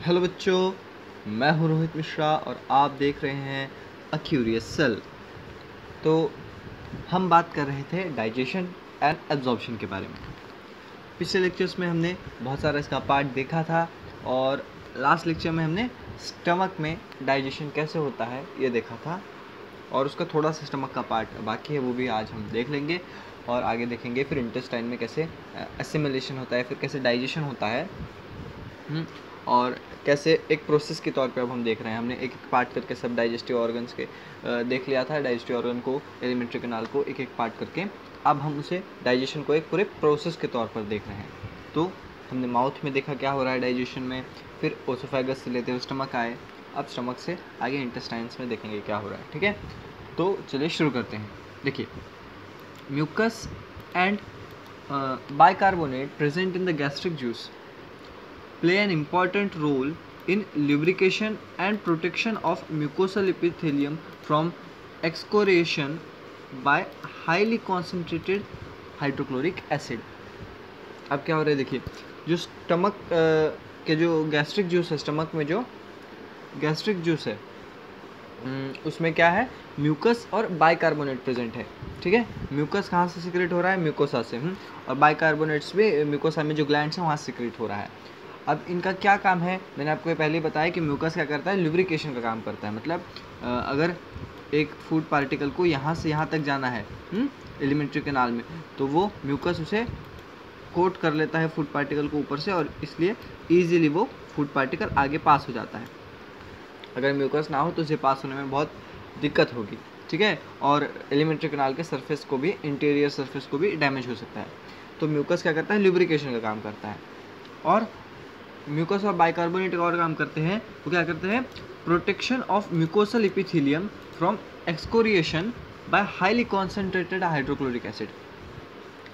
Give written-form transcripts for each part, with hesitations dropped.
Hello बच्चों, मैं हूं रोहित मिश्रा और आप देख रहे हैं अ क्यूरियस सेल। तो हम बात कर रहे थे डाइजेशन एंड एब्जॉर्प्शन के बारे में। पिछले लेक्चर्स में हमने बहुत सारा इसका पार्ट देखा था और लास्ट लेक्चर में हमने स्टमक में डाइजेशन कैसे होता है ये देखा था और उसका थोड़ा सा स्टमक का पार्ट बाकी है, वो भी आज हम देख लेंगे और आगे देखेंगे फिर इंटेस्टाइन में कैसे एसिमिलेशन होता है, फिर कैसे डाइजेशन होता है और कैसे एक प्रोसेस के तौर पे अब हम देख रहे हैं। हमने एक एक पार्ट करके सब डाइजेस्टिव ऑर्गन्स के देख लिया था, डाइजेस्टिव ऑर्गन को, एलिमेंट्री कैनाल को एक एक पार्ट करके। अब हम उसे डाइजेशन को एक पूरे प्रोसेस के तौर पर देख रहे हैं। तो हमने माउथ में देखा क्या हो रहा है डाइजेशन में, फिर ओसोफेगस से लेते हुए स्टमक आए, अब स्टमक से आगे इंटेस्टाइन्स में देखेंगे क्या हो रहा है। ठीक है, तो चलिए शुरू करते हैं। देखिए, mucus and bicarbonate present in the gastric juice play an important role in lubrication and protection of mucosal epithelium from excoriation by highly concentrated hydrochloric acid। अब क्या हो रहा है, देखिए, जो स्टमक के जो गैस्ट्रिक जूस है, स्टमक में जो गैस्ट्रिक जूस है उसमें क्या है, म्यूकस और बाइकार्बोनेट प्रेजेंट है। ठीक है, म्यूकस कहाँ से सिक्रेट हो रहा है, म्यूकोसा से, और बाइकार्बोनेट्स भी म्यूकोसा में जो ग्लैंड्स हैं वहाँ सिक्रेट हो रहा है। अब इनका क्या काम है, मैंने आपको पहले ही बताया कि म्यूकस क्या करता है, ल्यूब्रिकेशन का काम करता है। मतलब अगर एक फूड पार्टिकल को यहाँ से यहाँ तक जाना है एलिमेंट्री कैनाल में, तो वो म्यूकस उसे कोट कर लेता है फूड पार्टिकल को ऊपर से, और इसलिए ईजिली वो फूड पार्टिकल आगे पास हो जाता है। अगर म्यूकस ना हो तो उसे पास होने में बहुत दिक्कत होगी। ठीक है, और एलिमेंट्री कैनाल के सरफेस को भी, इंटीरियर सरफेस को भी डैमेज हो सकता है। तो म्यूकस क्या करता है, ल्यूब्रिकेशन का काम करता है। और म्यूकस और बाइकार्बोनेट और काम करते हैं, वो क्या करते हैं, protection of mucosal epithelium from excoriation by highly concentrated hydrochloric acid.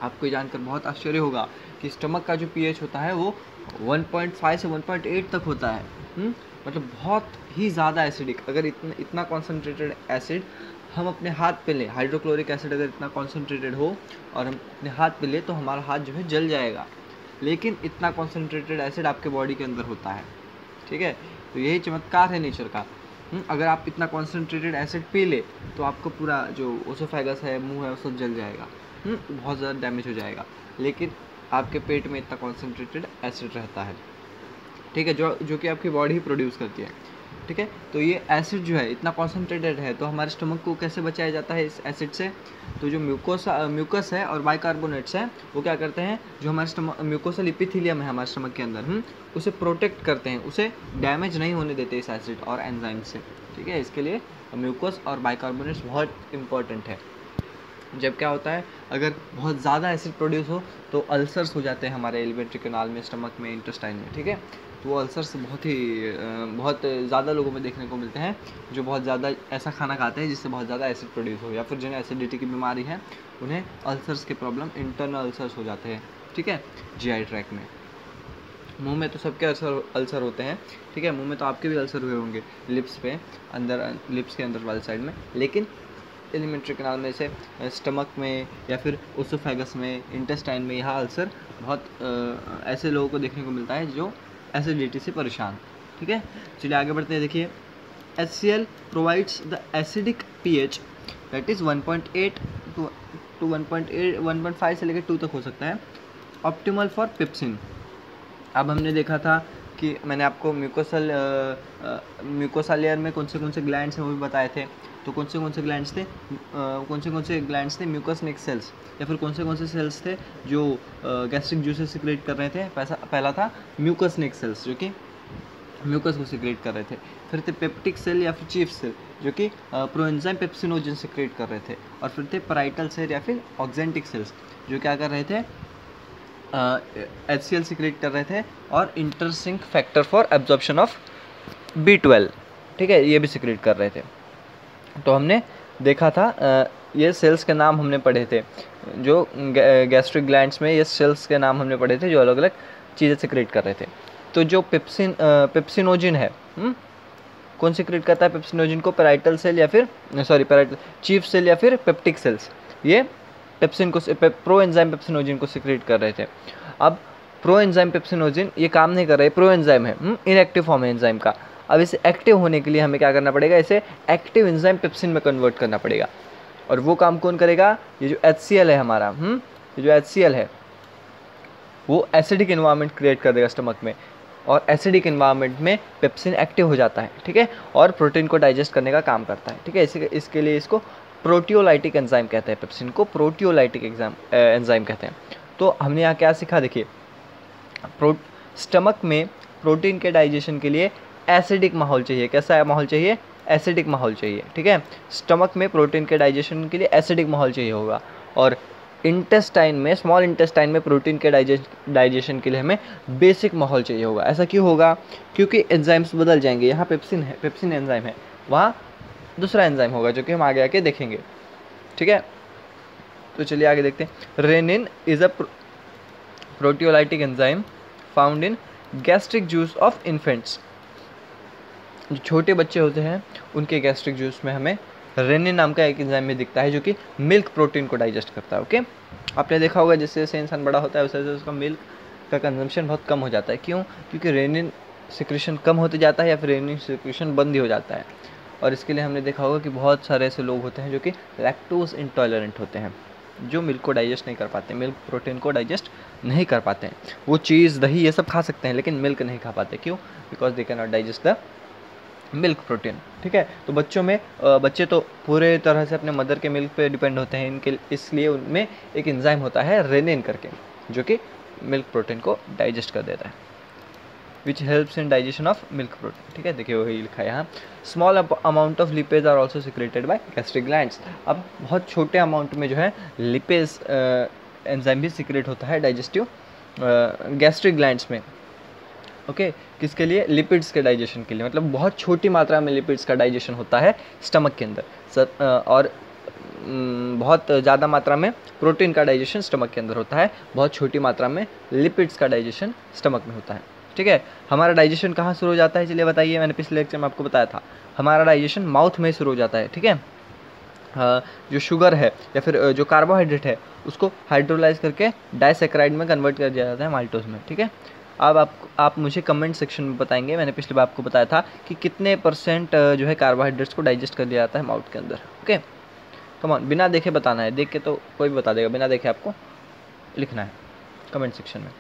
आपको ये जानकर बहुत आश्चर्य होगा कि स्टमक का जो पीएच होता है वो 1.5 से 1.8 तक होता है। मतलब बहुत ही ज़्यादा एसिडिक। अगर इतना कॉन्सेंट्रेटेड एसिड हम अपने हाथ पे लें, हाइड्रोक्लोरिक एसिड अगर इतना कॉन्सेंट्रेटेड हो और हम अपने हाथ पे लें तो हमारा हाथ जो है जल जाएगा। लेकिन इतना कॉन्सेंट्रेटेड एसिड आपके बॉडी के अंदर होता है। ठीक है, तो यही चमत्कार है नेचर का। अगर आप इतना कॉन्सेंट्रेटेड एसिड पी ले तो आपको पूरा जो ओसोफेगस है, मुंह है, वो सब जल जाएगा, बहुत ज़्यादा डैमेज हो जाएगा। लेकिन आपके पेट में इतना कॉन्सेंट्रेटेड एसिड रहता है, ठीक है, जो कि आपकी बॉडी ही प्रोड्यूस करती है। ठीक है, तो ये एसिड जो है इतना कॉन्सेंट्रेटेड है, तो हमारे स्टमक को कैसे बचाया जाता है इस एसिड से। तो जो म्यूकस है और बाइकार्बोनेट्स हैं वो क्या करते हैं, जो हमारे स्टमक म्यूकोसल एपिथेलियम है हमारे स्टमक के अंदर, उसे प्रोटेक्ट करते हैं, उसे डैमेज नहीं होने देते इस एसिड और एंजाइम से। ठीक है, इसके लिए म्यूकस और बाइकार्बोनेट्स बहुत इंपॉर्टेंट है। जब क्या होता है, अगर बहुत ज़्यादा एसिड प्रोड्यूस हो तो अल्सर्स हो जाते हैं हमारे एलिमेंट्री कैनाल में, स्टमक में, इंटेस्टाइन में। ठीक है, तो वो अल्सर्स बहुत ज़्यादा लोगों में देखने को मिलते हैं, जो बहुत ज़्यादा ऐसा खाना खाते हैं जिससे बहुत ज़्यादा एसिड प्रोड्यूस हो, या फिर जिन्हें एसिडिटी की बीमारी है उन्हें अल्सर्स के प्रॉब्लम, इंटरनल अल्सर्स हो जाते हैं। ठीक है, जीआई ट्रैक में। मुंह में तो सबके अल्सर होते हैं। ठीक है, मुंह में तो आपके भी अल्सर हुए होंगे, लिप्स पे, अंदर लिप्स के अंदर वाली साइड में। लेकिन एलिमेंट्री कैनाल में से स्टमक में या फिर ओसोफेगस में, इंटेस्टाइन में, यहाँ अल्सर बहुत ऐसे लोगों को देखने को मिलता है जो एसिडिटी से परेशान। ठीक है, चलिए आगे बढ़ते हैं। देखिए, HCl provides the acidic pH that is 1.8 to 1.5 से लेकर 2 तक हो सकता है, ऑप्टिमल फॉर पेप्सिन। अब हमने देखा था कि मैंने आपको म्यूकोसा लेयर में कौन से ग्लैंड्स हैं वो भी बताए थे। तो कौन से ग्लैंड्स थे, म्यूकस नेक सेल्स, या फिर कौन से सेल्स थे जो गैस्ट्रिक जूसेस सिक्रेट कर रहे थे। पहला था म्यूकस नेक सेल्स जो कि म्यूकस को सिक्रेट कर रहे थे। फिर थे पेप्टिक सेल या फिर चीफ सेल जो कि प्रोएंजाइम पेप्सिनोजन सिक्रेट कर रहे थे। और फिर थे पैराइटल सेल या फिर ऑक्जेंटिक सेल्स जो क्या कर रहे थे, HCl सिक्रेट कर रहे थे, और intrinsic factor for absorption of B12, ठीक है, ये भी सिक्रेट कर रहे थे। तो हमने देखा था, ये सेल्स के नाम हमने पढ़े थे, जो गैस्ट्रिक ग्लैंड्स में ये सेल्स के नाम हमने पढ़े थे जो अलग अलग चीज़ें सिक्रेट कर रहे थे। तो जो पेप्सिनोजिन है, कौन सिक्रेट करता है पेप्सिनोजिन को, पैराइटल सेल या फिर पैराइटल चीफ सेल या फिर पेप्टिक सेल्स, ये पेप्सिन को, प्रो एंजाइम पेप्सिनोजिन को सिक्रेट कर रहे थे। अब प्रो एंजाइम पेप्सिनोजिन ये काम नहीं कर रहा है, प्रो एंजाइम है, इनएक्टिव फॉर्म है एंजाइम का। अब इसे एक्टिव होने के लिए हमें क्या करना पड़ेगा, इसे एक्टिव एंजाइम पेप्सिन में कन्वर्ट करना पड़ेगा। और वो काम कौन करेगा, ये जो HCl है हमारा, ये जो HCl है वो एसिडिक इन्वायरमेंट क्रिएट कर देगा स्टमक में, और एसिडिक इन्वायरमेंट में पेप्सिन एक्टिव हो जाता है, ठीक है, और प्रोटीन को डाइजेस्ट करने का काम करता है, ठीक है। इसके लिए इसको प्रोटियोलाइटिक एंजाइम कहते हैं, पेप्सिन को प्रोटियोलाइटिक एंजाइम कहते हैं। तो हमने यहाँ क्या सीखा, देखिए स्टमक में प्रोटीन के डाइजेशन के लिए एसिडिक माहौल चाहिए। कैसा माहौल चाहिए, एसिडिक माहौल चाहिए, ठीक है। स्टमक में प्रोटीन के डाइजेशन के लिए एसिडिक माहौल चाहिए होगा, और इंटेस्टाइन में, स्मॉल इंटेस्टाइन में प्रोटीन के डाइजेशन के लिए हमें बेसिक माहौल चाहिए होगा। ऐसा क्यों होगा, क्योंकि एंजाइम्स बदल जाएंगे। यहाँ पेप्सिन है, पेप्सिन एंजाइम है, वहाँ दूसरा एंजाइम होगा जो कि हम आगे आके देखेंगे, ठीक है। तो चलिए आगे देखते हैं। Rennin is a proteolytic enzyme found in gastric juice of infants. जो छोटे बच्चे होते हैं उनके गैस्ट्रिक जूस में हमें रेनिन नाम का एक एंजाइम में दिखता है, जो कि मिल्क प्रोटीन को डाइजेस्ट करता है, ओके। आपने देखा होगा जैसे जैसे इंसान बड़ा होता है वैसे वैसे उसका मिल्क का कंजम्पशन बहुत कम हो जाता है। क्यों, क्योंकि रेनिन सिक्रेशन कम होते जाता है या फिर रेनिन सिक्रेशन बंद ही हो जाता है। और इसके लिए हमने देखा होगा कि बहुत सारे ऐसे लोग होते हैं जो कि लैक्टोज इंटॉलरेंट होते हैं, जो मिल्क को डाइजेस्ट नहीं कर पाते, मिल्क प्रोटीन को डाइजेस्ट नहीं कर पाते हैं। वो चीज़, दही, ये सब खा सकते हैं लेकिन मिल्क नहीं खा पाते। क्यों, because they can not digest the milk protein, ठीक है। तो बच्चों में बच्चे तो पूरे तरह से अपने मदर के मिल्क पे डिपेंड होते हैं, इनके इसलिए उनमें एक एंजाइम होता है रेनिन करके, जो कि मिल्क प्रोटीन को डाइजेस्ट कर देता है, which helps in digestion of milk protein, ठीक है। देखिए वही लिखा है यहाँ, small amount of lipase are also secreted by gastric glands. अब बहुत छोटे अमाउंट में जो है लिपेज एंजाइम भी सिक्रेट होता है डाइजेस्टिव गैस्ट्रिक ग्लैंड्स में, ओके। किसके लिए, लिपिड्स के डाइजेशन के लिए, मतलब बहुत छोटी मात्रा में लिपिड्स का डाइजेशन होता है स्टमक के अंदर, और बहुत ज़्यादा मात्रा में प्रोटीन का डाइजेशन स्टमक के अंदर होता है, बहुत छोटी मात्रा में लिपिड्स का डाइजेशन स्टमक में होता है, ठीक है। हमारा डाइजेशन कहाँ शुरू हो जाता है, चलिए बताइए। मैंने पिछले लेक्चर में आपको बताया था, हमारा डाइजेशन माउथ में शुरू हो जाता है, ठीक है। जो शुगर है या फिर जो कार्बोहाइड्रेट है उसको हाइड्रोलाइज करके डाइसैकेराइड में कन्वर्ट कर दिया जाता है माल्टोज में, ठीक है। अब आप मुझे कमेंट सेक्शन में बताएंगे, मैंने पिछली बार आपको बताया था कि कितने % जो है कार्बोहाइड्रेट्स को डाइजेस्ट कर दिया जाता है माउथ के अंदर, ओके। कम ऑन, बिना देखे बताना है, देख के तो कोई भी बता देगा, बिना देखे आपको लिखना है कमेंट सेक्शन में।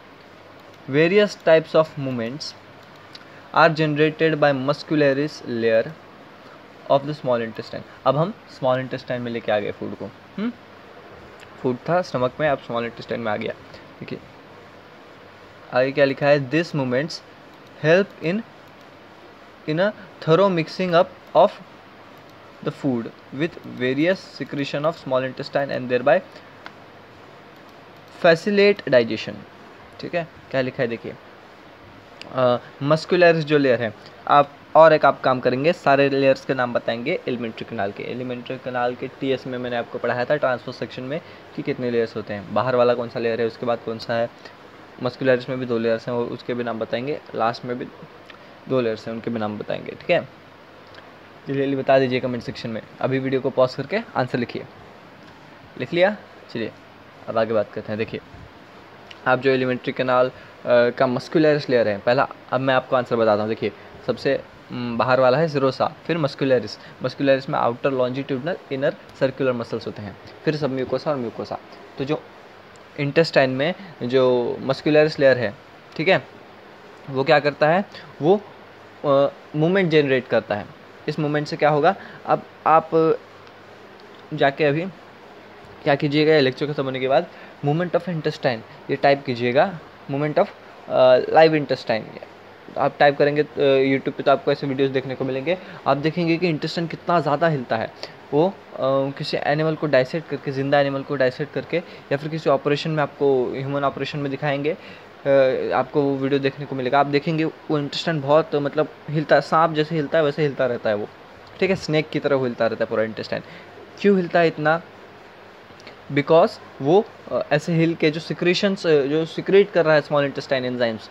Various types of movements are generated by muscularis layer of the small intestine. अब हम स्मॉल इंटेस्टाइन में लेके आ गए फूड को, फूड था स्टमक में, अब स्मॉल इंटेस्टाइन में आ गया, देखिए आगे क्या लिखा है, this movements help in a thorough mixing up of the food with various secretion of small intestine and thereby facilitate digestion, ठीक है। क्या लिखा है देखिए, मस्कुलरिस जो लेयर है, आप और एक आप काम करेंगे, सारे लेयर्स के नाम बताएंगे एलिमेंट्री कैनाल के। एलिमेंट्री कैनाल के TS में मैंने आपको पढ़ाया था ट्रांसपोर्ट सेक्शन में कि कितने लेयर्स होते हैं, बाहर वाला कौन सा लेयर है, उसके बाद कौन सा है, मस्कुलरिस में भी 2 लेयर्स हैं और उसके भी नाम बताएंगे, लास्ट में भी 2 लेयर्स हैं उनके भी नाम बताएंगे, ठीक है। जल्दी बता दीजिए कमेंट सेक्शन में, अभी वीडियो को पॉज करके आंसर लिखिए। लिख लिया, चलिए अब आगे बात करते हैं। देखिए आप जो एलिमेंट्री कैनाल का मस्कुलरिस लेयर है पहला, अब मैं आपको आंसर बताता हूँ। देखिए सबसे बाहर वाला है सिरोसा, फिर मस्कुलरिस, मस्कुलरिस में outer longitudinal inner circular muscles होते हैं, फिर सब म्यूकोसा और म्यूकोसा। तो जो इंटेस्टाइन में जो मस्कुलरिस लेयर है, ठीक है, वो क्या करता है, वो मूवमेंट जनरेट करता है। इस मूवमेंट से क्या होगा, अब आप जाके अभी क्या कीजिएगा, लेक्चर खत्म होने के बाद मूवमेंट ऑफ इंटेस्टाइन ये टाइप कीजिएगा, मूवमेंट ऑफ लाइव इंटेस्टाइन आप टाइप करेंगे यूट्यूब पे तो आपको ऐसे वीडियोस देखने को मिलेंगे। आप देखेंगे कि इंटेस्टाइन कितना ज़्यादा हिलता है, वो किसी एनिमल को डाइसेक्ट करके, ज़िंदा एनिमल को डाइसेक्ट करके, या फिर किसी ऑपरेशन में आपको ह्यूमन ऑपरेशन में दिखाएंगे, आपको वो वीडियो देखने को मिलेगा। आप देखेंगे वो इंटेस्टाइन बहुत मतलब हिलता है, सांप जैसे हिलता है वैसे हिलता रहता है वो, ठीक है, स्नेक की तरह वो हिलता रहता है पूरा इंटेस्टाइन। क्यों हिलता है इतना, बिकॉज वो ऐसे हिल के जो सिक्रेशंस जो सिक्रेट कर रहा है स्मॉल इंटेस्टाइन एंजाइम्स,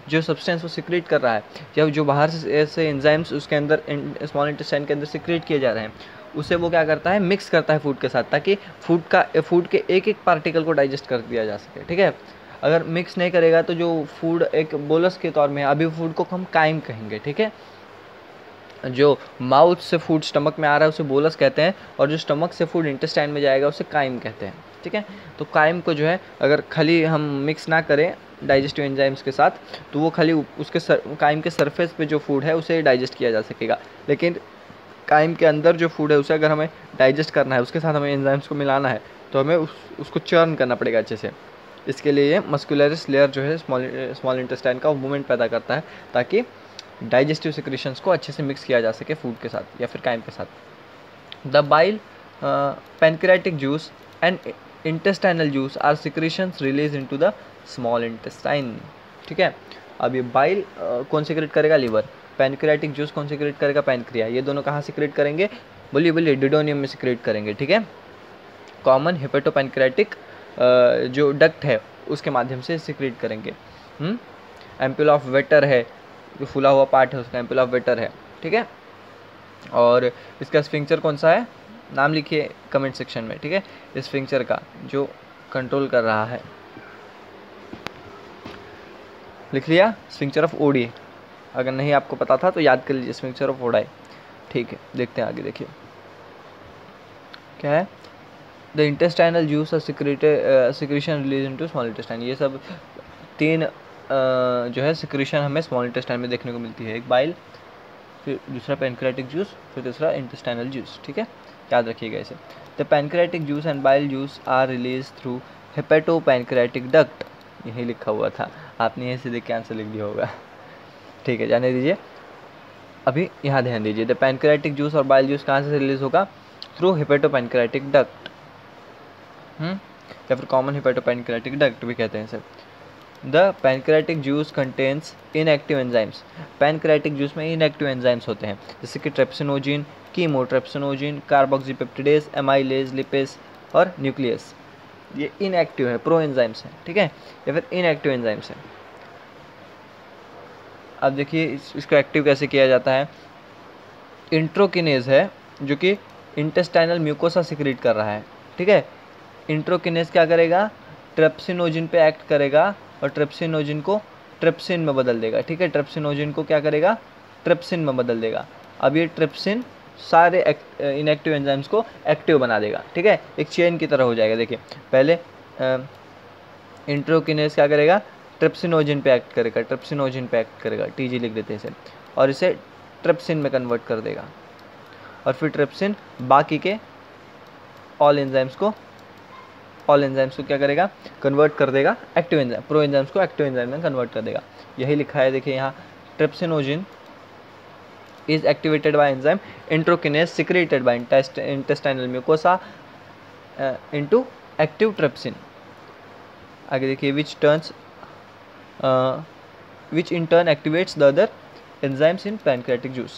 जो सब्सटेंस वो सिक्रेट कर रहा है, या जो बाहर से ऐसे एंजाइम्स उसके अंदर स्मॉल इंटेस्टाइन के अंदर सिक्रेट किए जा रहे हैं, उसे वो क्या करता है, मिक्स करता है फूड के साथ, ताकि फूड के एक एक पार्टिकल को डाइजेस्ट कर दिया जा सके, ठीक है। अगर मिक्स नहीं करेगा तो जो फूड एक बोलस के तौर में है, अभी फूड को हम काइम कहेंगे, ठीक है। जो माउथ से फूड स्टमक में आ रहा है उसे बोलस कहते हैं, और जो स्टमक से फूड इंटेस्टाइन में जाएगा उसे काइम कहते हैं, ठीक है। तो काइम को जो है अगर खाली हम मिक्स ना करें डाइजेस्टिव एंजाइम्स के साथ, तो वो खाली उसके काइम के सरफेस पे जो फूड है उसे डाइजेस्ट किया जा सकेगा, लेकिन काइम के अंदर जो फूड है उसे अगर हमें डाइजेस्ट करना है, उसके साथ हमें एंजाइम्स को मिलाना है, तो हमें उसको चर्न करना पड़ेगा अच्छे से। इसके लिए ये मस्कुलरिस लेयर जो है स्मॉल इंटेस्टाइन का मूवमेंट पैदा करता है, ताकि डाइजेस्टिव सिक्रेशंस को अच्छे से मिक्स किया जा सके फूड के साथ या फिर काइम के साथ। The bile, pancreatic juice and intestinal juice are secretions release into the small intestine, ठीक है। अब ये बाइल कौन सिक्रेट करेगा? लिवर। पैनक्रियाटिक जूस कौन सिक्रेट करेगा? पैनक्रिया। ये दोनों कहाँ सिक्रेट करेंगे? बोलिए बोलिए, डिडोनियम में सिक्रेट करेंगे, ठीक है। कॉमन हेपेटोपैनक्रियाटिक जो डक्ट है उसके माध्यम से सिक्रेट करेंगे। एम्पुल ऑफ वेटर है, जो फूला हुआ पार्ट है उसका एम्पुल ऑफ वेटर है, ठीक है। और इसका स्फिंक्चर कौन सा है? नाम लिखिए कमेंट सेक्शन में, ठीक है। इस स्फिंक्चर का जो कंट्रोल कर रहा है, लिख लिया? स्फिंक्चर ऑफ ओडी। अगर नहीं आपको पता था तो याद कर लीजिए, स्फिंक्चर ऑफ ओडाई, ठीक है। देखते हैं आगे, देखिए क्या है। द इंटेस्टाइनल जूस और secretion release into small intestine. ये सब तीन जो है सिक्रेशन हमें स्मॉल इंटेस्टाइन में देखने को मिलती है। एक बाइल, फिर दूसरा पैनक्रियाटिक जूस, फिर तीसरा इंटेस्टाइनल जूस, ठीक है। याद रखिएगा इसे। The pancreatic juice and bile juice are release through hepatopancreatic duct. यही लिखा हुआ था, आपने यहीं से देख के आंसर लिख दिया होगा, ठीक है, जाने दीजिए। अभी यहाँ ध्यान दीजिए, द पैनक्रियाटिक जूस और बाइल जूस कहाँ से रिलीज होगा? थ्रू हेपेटोपैनक्रियाटिक डक्ट, या फिर कॉमन हेपेटोपैनक्रियाटिक डक्ट भी कहते हैं इसे। The pancreatic juice contains inactive enzymes. Pancreatic juice में इनएक्टिव एंजाइम्स होते हैं, जैसे कि ट्रेप्सिनोजिन, कीमोट्रेप्सिनोजिन, कार्बोक्सीपेप्टिडेज, एमाइलेज, लिपेज और न्यूक्लियस। ये इनएक्टिव है, प्रो एंजाइम्स हैं, ठीक है, या फिर इनएक्टिव एंजाइम्स हैं। अब देखिए इसको एक्टिव कैसे किया जाता है। इंट्रोकिनेज है जो कि इंटेस्टाइनल म्यूकोसा सिक्रीट कर रहा है, ठीक है। इंट्रोकिनेज क्या करेगा? ट्रेप्सिनोजिन पे एक्ट करेगा और ट्रेप्सिनोजिन को ट्रेप्सिन में बदल देगा, ठीक है। ट्रेप्सिनोजिन को क्या करेगा? ट्रेप्सिन में बदल देगा। अब ये ट्रेप्सिन सारे इनएक्टिव एंजाइम्स को एक्टिव बना देगा, ठीक है, एक चेन की तरह हो जाएगा। देखिए पहले इंट्रोकिनेज क्या करेगा? ट्रेप्सिनोजिन पे एक्ट करेगा, ट्रेप्सिनोजिन पे एक्ट करेगा, टीजी लिख देते हैं इसे, और इसे ट्रेप्सिन में कन्वर्ट कर देगा। और फिर ट्रेप्सिन बाकी के ऑल एंजाइम्स को क्या करेगा? कन्वर्ट कर देगा एक्टिव एंजाइम, प्रो एंजाइम्स को एक्टिव एंजाइम में कन्वर्ट कर देगा। यही लिखा है, देखिए यहाँ, ट्रेप्सिनोजिन is activated by enzyme introkinase secreted by intestinal mucosa into active trypsin। आगे देखिए, which in turn activates the other enzymes in pancreatic juice।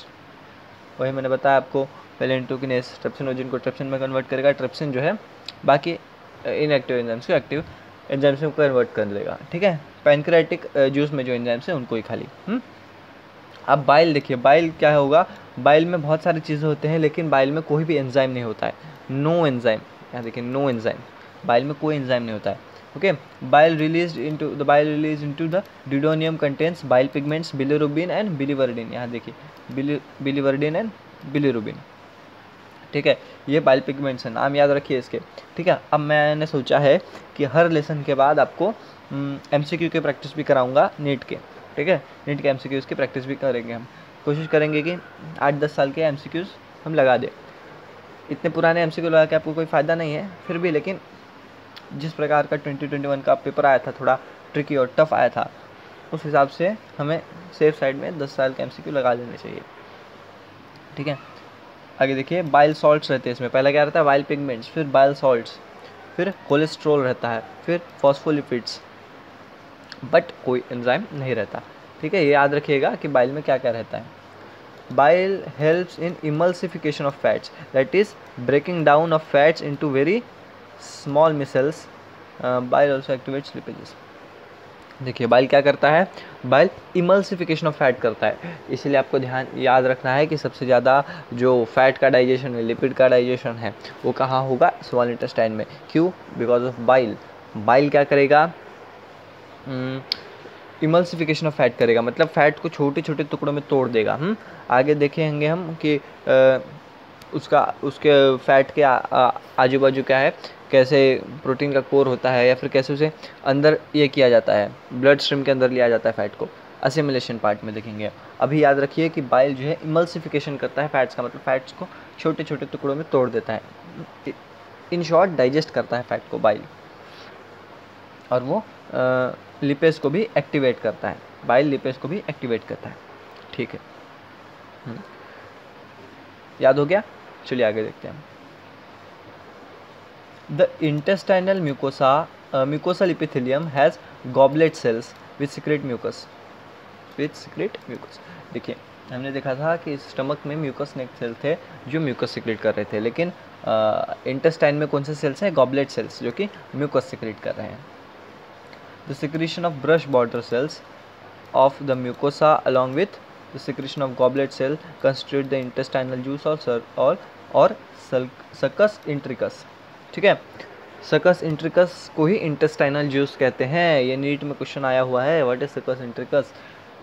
वही मैंने बताया आपको, पहले इंट्रोकिनेस ट्रेप्सिनोजिन को ट्रेप्सिन में कन्वर्ट करेगा, ट्रेप्सिन जो है बाकी इनएक्टिव एंजाइम्स को एक्टिव एंजाइम्स में कन्वर्ट कर देगा, ठीक है। पैनक्रियाटिक जूस में जो एंजाइम्स है उनको ही खाली। अब बाइल देखिए, बाइल क्या होगा? बाइल में बहुत सारी चीज़ें होते हैं, लेकिन बाइल में कोई भी एंजाइम नहीं होता है, नो एंजाइम। यहाँ देखिए, नो एंजाइम, बाइल में कोई एंजाइम नहीं होता है, okay. Bile release into the duodenum contains bile pigments, bilirubin and biliverdin. यहाँ देखिए, बिलिवर्डिन एंड बिलिरुबिन, ठीक है, ये बाइल पिगमेंट्स हैं, नाम याद रखिए इसके, ठीक है। अब मैंने सोचा है कि हर लेसन के बाद आपको MCQ के प्रैक्टिस भी कराऊंगा नीट के, ठीक है। नीट के MCQs की प्रैक्टिस भी करेंगे हम, कोशिश करेंगे कि 8-10 साल के MCQs हम लगा दें। इतने पुराने MCQ लगा के आपको कोई फ़ायदा नहीं है फिर भी, लेकिन जिस प्रकार का 2021 का पेपर आया था, थोड़ा ट्रिकी और टफ आया था, उस हिसाब से हमें सेफ साइड में 10 साल के MCQ लगा देने चाहिए, ठीक है। आगे देखिए, बाइल सॉल्ट्स रहते हैं इसमें। पहला क्या रहता है? बाइल पिगमेंट्स, फिर बाइल सॉल्ट्स, फिर कोलेस्ट्रॉल रहता है, फिर फॉस्फोलिपिड्स, बट कोई एंजाइम नहीं रहता, ठीक है। ये याद रखिएगा कि बाइल में क्या क्या रहता है। Bile helps in emulsification of fats, that is breaking down of fats into very small micelles. Bile also activates lipases. देखिए बाइल क्या करता है? बाइल इमल्सिफिकेशन ऑफ फैट करता है, इसलिए आपको ध्यान याद रखना है कि सबसे ज़्यादा जो फैट का डाइजेशन है, लिपिड का डाइजेशन है, वो कहाँ होगा? स्मॉल इंटेस्टाइन में। क्यों? Because of bile. बाइल क्या करेगा? इमल्सिफिकेशन ऑफ फैट करेगा, मतलब फैट को छोटे छोटे टुकड़ों में तोड़ देगा। आगे देखेंगे हम कि उसके फैट के आजू बाजू क्या है, कैसे प्रोटीन का कोर होता है, या फिर कैसे उसे अंदर ये किया जाता है, ब्लड स्ट्रीम के अंदर लिया जाता है फैट को, असिमिलेशन पार्ट में देखेंगे। अभी याद रखिए कि बाइल जो है इमल्सिफिकेशन करता है फैट्स का, मतलब फैट्स को छोटे छोटे टुकड़ों में तोड़ देता है। इन शॉर्ट डाइजेस्ट करता है फैट को बाइल, और वो लिपेज को भी एक्टिवेट करता है, बाइल लिपेज को भी एक्टिवेट करता है। ठीक है, याद हो गया? चलिए आगे देखते हैं। The intestinal mucosal epithelium has goblet cells which secrete mucus. देखिए, हमने देखा था कि स्टमक में म्यूकस नेक सेल थे जो म्यूकस सिक्रेट कर रहे थे, लेकिन इंटेस्टाइन में कौन से सेल्स हैं? गॉबलेट सेल्स, जो कि म्यूकस सिक्रेट कर रहे हैं। The secretion of brush border cells of the mucosa along with the secretion of goblet cell constitute the intestinal juice और सकस इंट्रिकस। ठीक है, सकस इंट्रिकस को ही इंटेस्टाइनल जूस कहते हैं। ये नीट में क्वेश्चन आया हुआ है, what is succus entericus?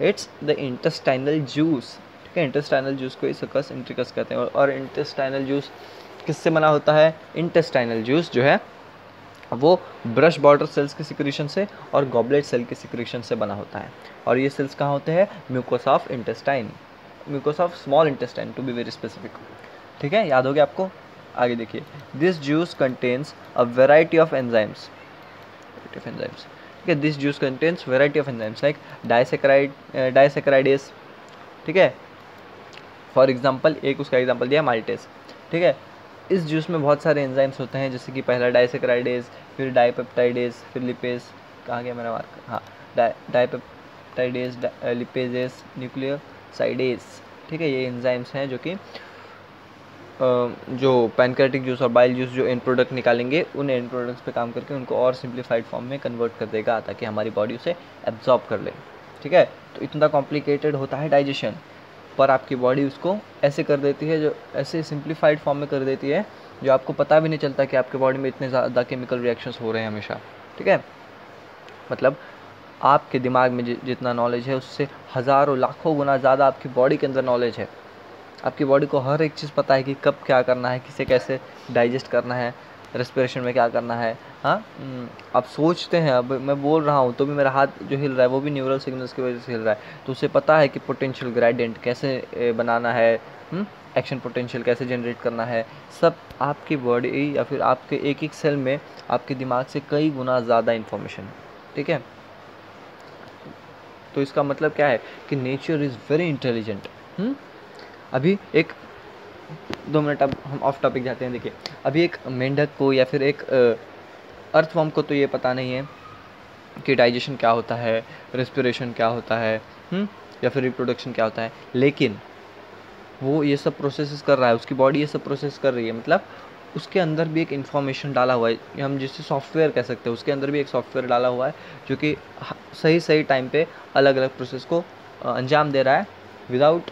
It's the intestinal juice. ठीक है, इंटेस्टाइनल जूस को ही सकस इंट्रिकस कहते हैं। और इंटेस्टाइनल जूस किससे बना होता है? इंटेस्टाइनल जूस जो है वो ब्रश बॉर्डर सेल्स के सिक्रीशन से और गॉबलेट सेल के सिक्रीशन से बना होता है। और ये सेल्स कहाँ होते हैं? Mucosa of intestine, mucosa of small intestine to be very specific. ठीक है, याद हो गया आपको? आगे देखिए, this juice contains a variety of enzymes. ठीक है, this juice contains variety of enzymes like disaccharidase. ठीक है, फॉर एग्जाम्पल एक उसका एग्जाम्पल दिया माल्टेज। ठीक है, इस जूस में बहुत सारे एंजाइम्स होते हैं, जैसे कि पहला डाइसेक्राइडेज, फिर डाइपेप्टाइडेज, फिर लिपेज। कहाँ गया मेरा मार्क? हाँ, डाइपेप्टाइडेज, लिपेजेस, न्यूक्लियोसाइडेज। ठीक है, ये एंजाइम्स हैं जो कि जो पैनक्रेटिक जूस और बाइल जूस जो एंड प्रोडक्ट निकालेंगे, उन एंड प्रोडक्ट्स पे काम करके उनको और सिंप्लीफाइड फॉर्म में कन्वर्ट कर देगा ताकि हमारी बॉडी उसे एब्जॉर्ब कर ले। ठीक है, तो इतना कॉम्प्लिकेटेड होता है डाइजेशन, पर आपकी बॉडी उसको ऐसे कर देती है, जो ऐसे सिंप्लीफाइड फॉर्म में कर देती है जो आपको पता भी नहीं चलता कि आपके बॉडी में इतने ज़्यादा केमिकल रिएक्शंस हो रहे हैं हमेशा। ठीक है, मतलब आपके दिमाग में जितना नॉलेज है उससे हज़ारों लाखों गुना ज़्यादा आपकी बॉडी के अंदर नॉलेज है। आपकी बॉडी को हर एक चीज़ पता है कि कब क्या करना है, किसे कैसे डाइजेस्ट करना है, रेस्पिरेशन में क्या करना है। हाँ, आप सोचते हैं, अब मैं बोल रहा हूँ तो भी मेरा हाथ जो हिल रहा है वो भी न्यूरल सिग्नल्स की वजह से हिल रहा है, तो उसे पता है कि पोटेंशियल ग्रेडियंट कैसे बनाना है, एक्शन पोटेंशियल कैसे जनरेट करना है। सब आपकी बॉडी या फिर आपके एक एक सेल में आपके दिमाग से कई गुना ज़्यादा इन्फॉर्मेशन है। ठीक है, तो इसका मतलब क्या है कि नेचर इज़ वेरी इंटेलिजेंट। अभी एक 2 मिनट, अब हम ऑफ टॉपिक जाते हैं। देखिए, अभी एक मेंढक को या फिर एक अर्थवॉर्म को तो ये पता नहीं है कि डाइजेशन क्या होता है, रेस्पिरेशन क्या होता है, या फिर रिप्रोडक्शन क्या होता है, लेकिन वो ये सब प्रोसेस कर रहा है, उसकी बॉडी ये सब प्रोसेस कर रही है, मतलब उसके अंदर भी एक इन्फॉर्मेशन डाला हुआ है, हम जिसे सॉफ्टवेयर कह सकते हैं। उसके अंदर भी एक सॉफ्टवेयर डाला हुआ है जो कि सही सही टाइम पे अलग अलग प्रोसेस को अंजाम दे रहा है, विदाउट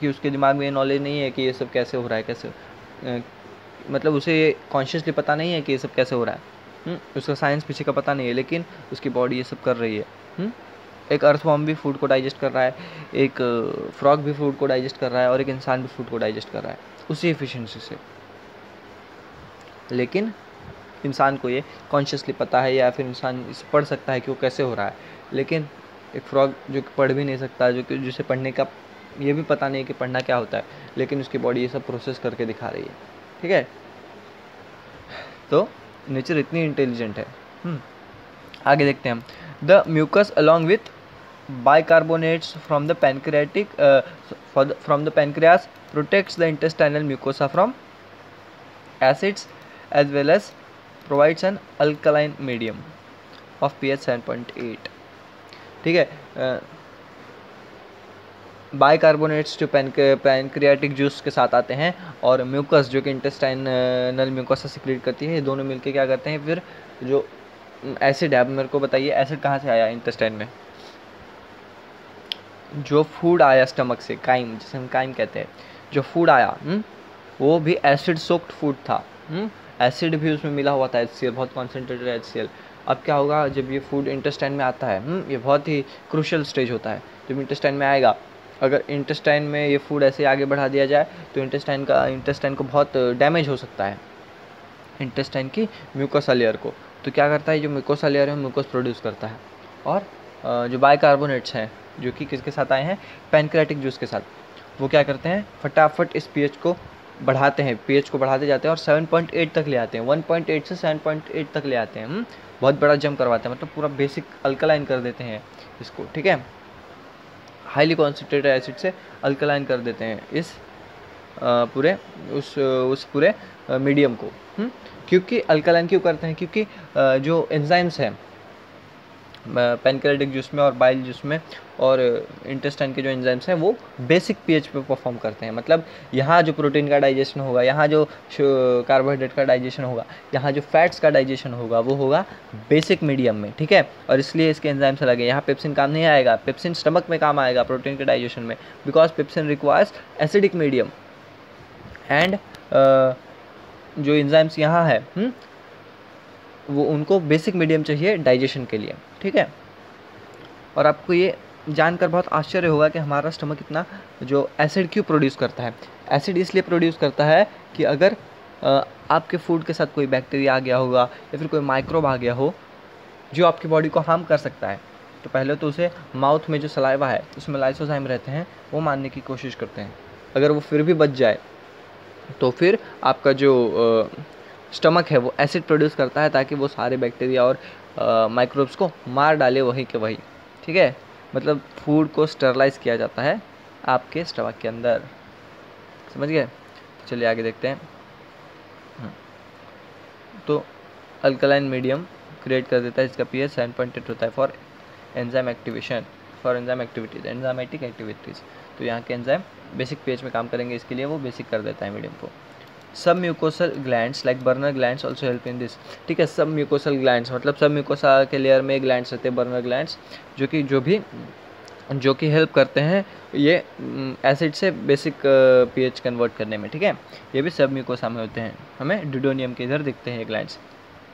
कि उसके दिमाग में ये नॉलेज नहीं है कि ये सब कैसे हो रहा है, कैसे मतलब उसे ये कॉन्शियसली पता नहीं है कि ये सब कैसे हो रहा है, उसका साइंस पीछे का पता नहीं है, लेकिन उसकी बॉडी ये सब कर रही है। एक अर्थवॉर्म भी फूड को डाइजेस्ट कर रहा है, एक फ्रॉग भी फूड को डाइजेस्ट कर रहा है, और एक इंसान भी फूड को डाइजेस्ट कर रहा है उसी एफिशिएंसी से। लेकिन इंसान को ये कॉन्शियसली पता है, या फिर इंसान इसे पढ़ सकता है कि वो कैसे हो रहा है, लेकिन एक फ्रॉग जो कि पढ़ भी नहीं सकता, जो कि जिसे पढ़ने का ये भी पता नहीं कि पढ़ना क्या होता है, लेकिन उसकी बॉडी ये सब प्रोसेस करके दिखा रही है। ठीक है, तो नेचर इतनी इंटेलिजेंट है। आगे देखते हैं हम। The mucus along with bicarbonates from the pancreas protects the intestinal mucosa from acids as well as provides an alkaline medium of pH 7.8। ठीक है, बाइकार्बोनेट्स जो पैनक्रियाटिक जूस के साथ आते हैं, और म्यूकस जो कि इंटेस्टाइनल म्यूकोसा सिक्रेट करती है, ये दोनों मिलके क्या करते हैं, फिर जो एसिड है, अब मेरे को बताइए एसिड कहाँ से आया इंटेस्टाइन में? जो फूड आया स्टमक से, काइम, जिसे हम काइम कहते हैं, जो फूड आया वो भी एसिड सोक्ड फूड था। एसिड भी उसमें मिला हुआ था, HCl, बहुत कॉन्सेंट्रेटेड HCl। अब क्या होगा जब ये फूड इंटेस्टाइन में आता है, ये बहुत ही क्रूशियल स्टेज होता है। जब इंटेस्टाइन में आएगा, अगर इंटेस्टाइन में ये फूड ऐसे आगे बढ़ा दिया जाए तो इंटेस्टाइन को बहुत डैमेज हो सकता है, इंटेस्टाइन की म्यूकोसा लेयर को। तो क्या करता है, जो म्यूकोसा लेयर है म्यूकोस प्रोड्यूस करता है, और जो बाइकार्बोनेट्स हैं जो कि किसके साथ आए हैं, पैनक्रेटिक जूस के साथ, वो क्या करते हैं, फटाफट इस पीएच को बढ़ाते हैं, पीएच को बढ़ाते जाते हैं और 7.8 तक ले आते हैं, 1.8 से 7.8 तक ले आते हैं। बहुत बड़ा जंप करवाते हैं, मतलब पूरा बेसिक अल्कलाइन कर देते हैं इसको, ठीक है। हाईली कॉन्सेंट्रेटेड एसिड से अल्कलाइन कर देते हैं इस पूरे उस पूरे मीडियम को। क्योंकि अल्कलाइन क्यों करते हैं, क्योंकि जो एंजाइम्स हैं पैनक्रेटिक जूस में और बाइल जूस में और इंटेस्टाइन के जो एंजाइम्स हैं वो बेसिक पीएच पे परफॉर्म करते हैं। मतलब यहाँ जो प्रोटीन का डाइजेशन होगा, यहाँ जो कार्बोहाइड्रेट का डाइजेशन होगा, यहाँ जो फैट्स का डाइजेशन होगा, वो होगा बेसिक मीडियम में, ठीक है। और इसलिए इसके एंजाइम्स अलग है। यहाँ पेप्सिन काम नहीं आएगा, पेप्सिन स्टमक में काम आएगा प्रोटीन के डाइजेशन में, because pepsin requires acidic medium and जो एंजाइम्स यहाँ है वो उनको बेसिक मीडियम चाहिए डाइजेशन के लिए, ठीक है। और आपको ये जानकर बहुत आश्चर्य होगा कि हमारा स्टमक इतना जो एसिड क्यों प्रोड्यूस करता है। एसिड इसलिए प्रोड्यूस करता है कि अगर आपके फूड के साथ कोई बैक्टीरिया आ गया होगा या फिर कोई माइक्रोब आ गया हो जो आपकी बॉडी को हार्म कर सकता है, तो पहले तो उसे माउथ में जो सलाइवा है उसमें लाइसोजाइम रहते हैं, वो मारने की कोशिश करते हैं। अगर वो फिर भी बच जाए तो फिर आपका जो स्टमक है वो एसिड प्रोड्यूस करता है ताकि वो सारे बैक्टीरिया और माइक्रोब्स को मार डाले वहीं के वहीं, ठीक है। मतलब फूड को स्टरलाइज किया जाता है आपके स्टमक के अंदर, समझ गए। चलिए आगे देखते हैं। तो अल्कलाइन मीडियम क्रिएट कर देता है, इसका पीएच 7.8 होता है for enzyme activation, for enzyme activities, enzymatic activities. तो यहाँ के एंजाइम बेसिक पीएच में काम करेंगे, इसके लिए वो बेसिक कर देता है मीडियम को। सब mucosal glands like burner glands also help in this, ठीक है। सब म्यूकोसल ग्लैंड्स मतलब सब म्यूकोसा के लेयर में ग्लैंड्स रहते हैं, बर्नर ग्लैंड्स, जो कि हेल्प करते हैं ये एसिड से बेसिक पीएच कन्वर्ट करने में, ठीक है। ये भी सब म्यूकोसा में होते हैं, हमें ड्यूडेनियम के इधर दिखते हैं ये ग्लैंड्स,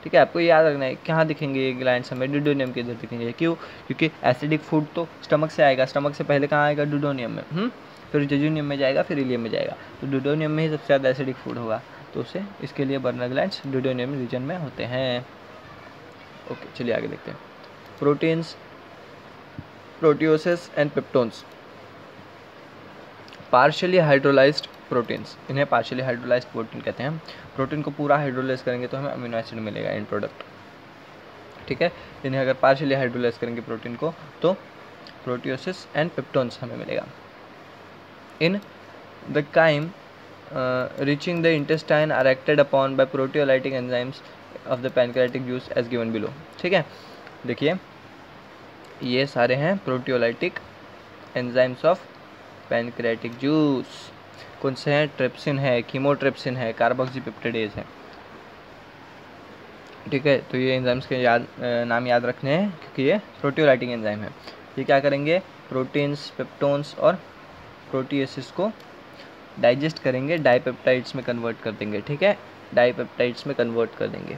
ठीक है। आपको याद रखना है कहाँ दिखेंगे ये ग्लैंड्स, हमें ड्यूडेनियम के इधर दिखेंगे। क्यों? क्योंकि एसिडिक फूड तो स्टमक से आएगा, स्टमक से पहले कहाँ आएगा, ड्यूडेनियम में, फिर जेजुनियम में जाएगा, फिर इलियम में जाएगा। तो ड्यूडेनियम में ही सबसे ज़्यादा एसिडिक फूड होगा, तो उसे इसके लिए बर्नर ग्लैंड्स ड्यूडेनियम रीजन में होते हैं। ओके, चलिए आगे देखते हैं। Proteins, proteoses and peptones, partially hydrolysed proteins, इन्हें पार्शियली हाइड्रोलाइज्ड प्रोटीन कहते हैं। प्रोटीन को पूरा हाइड्रोलाइज करेंगे तो हमें अमीनो एसिड मिलेगा इन प्रोडक्ट, ठीक है। इन्हें अगर पार्शियली हाइड्रोलाइज करेंगे प्रोटीन को तो प्रोटियोसिस एंड पेप्टोन्स हमें मिलेगा। In the chyme reaching the intestine are acted upon by proteolytic enzymes of the pancreatic juice as given below, ठीक है। देखिए ये सारे हैं proteolytic enzymes of pancreatic juice. कौन से हैं? ट्रिप्सिन है, कीमोट्रिप्सिन है, कार्बोक्सीपेप्टिडेज है, ठीक है। तो ये एंजाइम्स के नाम याद रखने हैं क्योंकि ये प्रोटियोलाइटिक एंजाइम है। ये क्या करेंगे? प्रोटीन्स, पेप्टोन्स और प्रोटीएसिस को डाइजेस्ट करेंगे, डाइपेप्टाइड्स में कन्वर्ट कर देंगे, ठीक है। डाइपेप्टाइड्स में कन्वर्ट कर देंगे।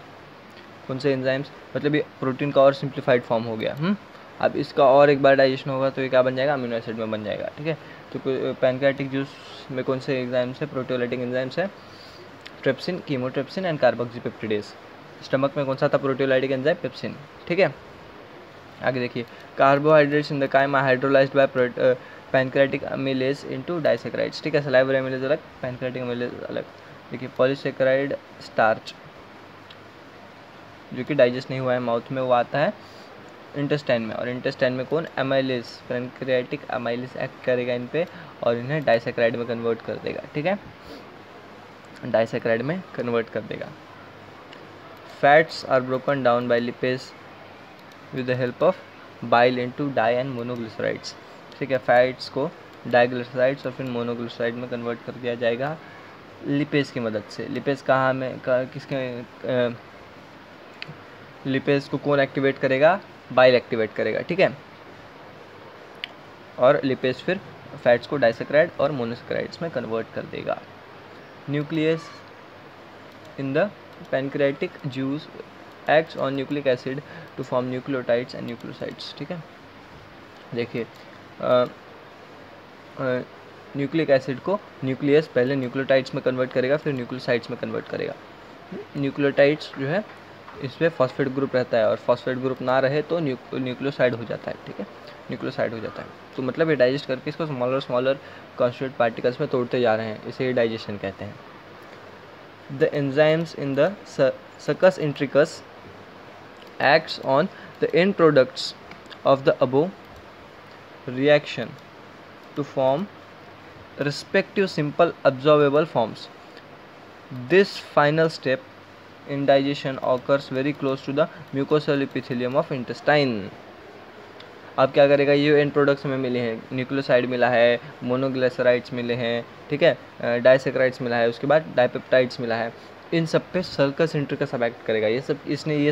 कौन से एंजाइम्स? मतलब ये प्रोटीन का और सिंप्लीफाइड फॉर्म हो गया। अब इसका और एक बार डाइजेशन होगा तो ये क्या बन जाएगा? अमीनो एसिड में बन जाएगा, ठीक है। तो पैनक्रेटिक जूस में कौन से एंजाइम्स है? प्रोटियोलाइटिक एंजाइम्स है, trypsin, chymotrypsin and carboxypeptidase. Stomach में कौन सा था प्रोटियोलाइटिक एंजाइम? पेप्सिन, ठीक है। आगे देखिए, carbohydrates in the chyme are hydrolysed by pancreatic amylase into disaccharides, ठीक है। सलाइवरी अमीलेज अलग, पैनक्रेटिक अमीलेज अलग। देखिए पॉलीसेकेराइड स्टार्च जो कि डाइजेस्ट नहीं हुआ है माउथ में, वो आता है इंटेस्टाइन में, और इंटेस्टाइन में कौन? अमाइलेज, पैनक्रेटिक अमाइलेज एक्ट करेगा इन पे और इन्हें डाइसेक्राइड में कन्वर्ट कर देगा, ठीक है। डाइसेक्राइड में कन्वर्ट कर देगा। Fats are broken down by lipase with the help of bile into di and monoglycerides, ठीक है। फैट्स को डाइग्लिसराइड्स और फिर मोनोग्लिसराइड में कन्वर्ट कर दिया जाएगा लिपेज की मदद से। लिपेज कहाँ में किसके लिपेज को कौन एक्टिवेट करेगा? बाइल एक्टिवेट करेगा, ठीक है। और लिपेज फिर फैट्स को डाइसेक्राइड और मोनोसेक्राइड्स में कन्वर्ट कर देगा। Nucleases in the pancreatic juice acts on nucleic acid to form nucleotides and nucleosides. ठीक है, देखिए न्यूक्लिक एसिड को न्यूक्लियस पहले न्यूक्लियोटाइड्स में कन्वर्ट करेगा, फिर न्यूक्लियोसाइड्स में कन्वर्ट करेगा। न्यूक्लियोटाइड्स जो है इसमें फॉस्फेट ग्रुप रहता है, और फॉस्फेट ग्रुप ना रहे तो न्यूक्लियोसाइड हो जाता है। ठीक है, न्यूक्लियोसाइड हो जाता है। तो मतलब ये डाइजेस्ट करके इसको स्मॉलर कॉन्स्टिट्यूएंट पार्टिकल्स में तोड़ते जा रहे हैं, इसे ही डाइजेशन कहते हैं। The enzymes in the succus entericus acts on the end products of the above reaction to form respective simple absorbable forms. This final step in digestion occurs very close to the mucosal epithelium of intestine. अब क्या करेगा, ये and products में मिले हैं, nucleoside मिला है, monoglycerides मिले हैं, ठीक है, डाइसेक्राइड्स मिला है, उसके बाद डाइपेप्टाइड्स मिला है, इन सब पे सर्कस इंट्रिकस अब एक्ट करेगा। ये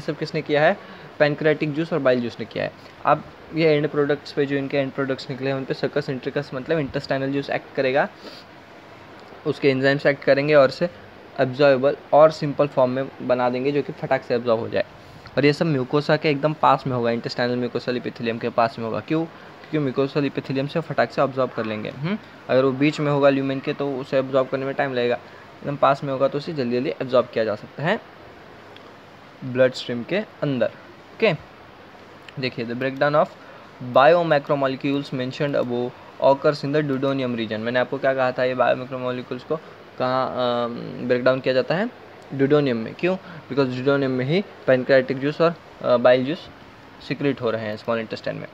सब किसने किया है, पैनक्रेटिक जूस और बाइल जूस ने किया है। अब ये एंड प्रोडक्ट्स पे जो इनके एंड प्रोडक्ट्स निकले हैं उन पे सर्कस इंट्रिकस मतलब इंटेस्टाइनल जूस एक्ट करेगा, उसके एंजाइम्स एक्ट करेंगे और इसे एब्जॉर्बेबल और सिंपल फॉर्म में बना देंगे जो कि फटाक से एब्जॉर्ब हो जाए। और ये सब म्यूकोसा के एकदम पास में होगा, इंटेस्टाइनल म्यूकोसल एपिथेलियम के पास में होगा। क्यों? क्योंकि म्यूकोसल एपिथेलियम से फटाक से ऑब्जॉर्ब कर लेंगे। अगर वो बीच में होगा ल्यूमेन के तो उसे एब्जॉर्ब करने में टाइम लगेगा, एकदम पास में होगा तो उसे जल्दी जल्दी एब्जॉर्ब किया जा सकता है ब्लड स्ट्रीम के अंदर। ओके, देखिए the breakdown of biomacromolecules mentioned above occurs in the duodenum region. मैंने आपको क्या कहा था, ये बायोमैक्रोमोलिक्यूल्स को कहाँ ब्रेकडाउन किया जाता है, ड्यूडोनियम में। क्यों? बिकॉज ड्यूडोनियम में ही पैनक्रेटिक जूस और बाइल जूस सिक्रेट हो रहे हैं स्मॉल इंटेस्टाइन में।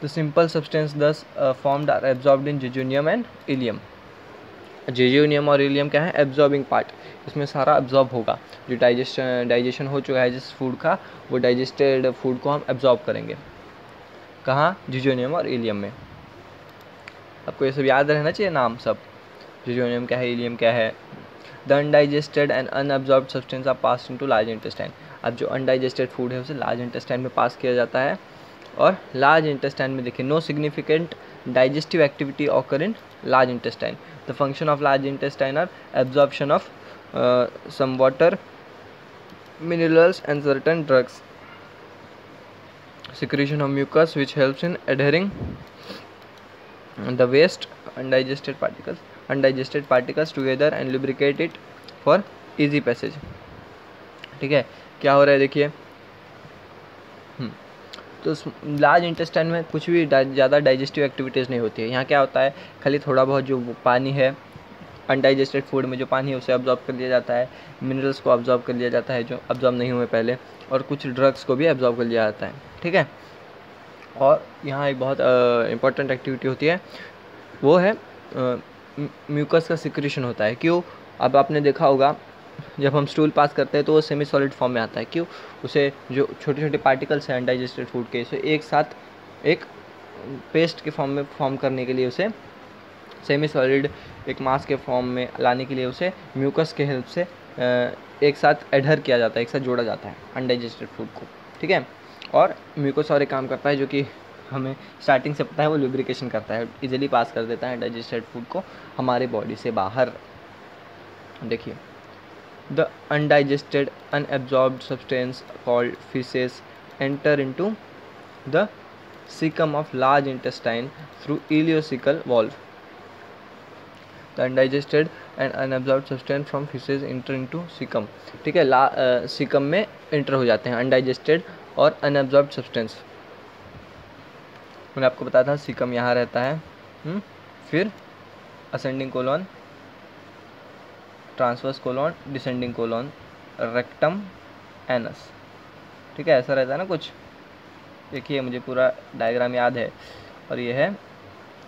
The simple substance thus formed are absorbed in jejunum and ileum. Jejunum और इलियम क्या है, एब्जॉर्बिंग पार्ट, इसमें सारा एब्जॉर्ब होगा। जो डाइजेशन हो चुका है जिस फूड का, वो डाइजेस्टेड फूड को हम एब्जॉर्ब करेंगे। कहाँ? जिजोनियम और इलियम में। आपको ये सब याद रहना चाहिए नाम सब, जिजोनियम क्या है, इलियम क्या है। The undigested and unabsorbed substance are pass into large intestine. अब जो अनडाइजेस्टेड फूड है उसे लार्ज इंटेस्टाइन में पास किया जाता है, और लार्ज इंटेस्टाइन में देखिए no significant digestive activity occur in large intestine. The function of large intestine are absorption of some water, minerals and certain drugs, secretion of mucus which helps in adhering the waste undigested particles together and lubricate it for easy passage। ठीक है, क्या हो रहा है देखिए, तो large intestine में कुछ भी ज़्यादा डाइजेस्टिव एक्टिविटीज़ नहीं होती है। यहाँ क्या होता है, खाली थोड़ा बहुत जो पानी है, अनडाइजेस्टेड फूड में जो पानी है उसे अब्जॉर्ब कर लिया जाता है, मिनरल्स को अब्जॉर्ब कर लिया जाता है जो अब्जॉर्ब नहीं हुए पहले, और कुछ ड्रग्स को भी अब्जॉर्ब कर लिया जाता है। ठीक है, और यहाँ एक बहुत इंपॉर्टेंट एक्टिविटी होती है, वो है म्यूकस का सिक्रेशन होता है। क्यों? अब आपने देखा होगा जब हम स्टूल पास करते हैं तो वो सेमी सॉलिड फॉर्म में आता है। क्यों? उसे जो छोटे छोटे पार्टिकल्स हैं अनडाइजेस्टेड फूड के, इसे एक साथ एक पेस्ट के फॉर्म में फॉर्म करने के लिए, उसे सेमी सॉलिड एक मास के फॉर्म में लाने के लिए उसे म्यूकस के हेल्प से एक साथ एडहर किया जाता है, एक साथ जोड़ा जाता है अनडाइजेस्टेड फूड को। ठीक है, और म्यूकस और एक काम करता है जो कि हमें स्टार्टिंग से पता है, वो लुब्रिकेशन करता है, इजीली पास कर देता है डाइजेस्टेड फूड को हमारे बॉडी से बाहर। देखिए, the undigested unabsorbed substance called faeces enter into the caecum of large intestine through ileocaecal valve. The undigested and unabsorbed substance from feces enter into caecum. ठीक है, सीकम में इंटर हो जाते हैं अनडाइजेस्टेड और अनएब्जॉर्ब्ड सब्सटेंस। मैंने आपको बताया था सीकम यहाँ रहता है, फिर ascending colon, transverse colon, descending colon, rectum, anus. ठीक है, ऐसा रहता है ना कुछ। देखिए मुझे पूरा डायग्राम याद है। और ये है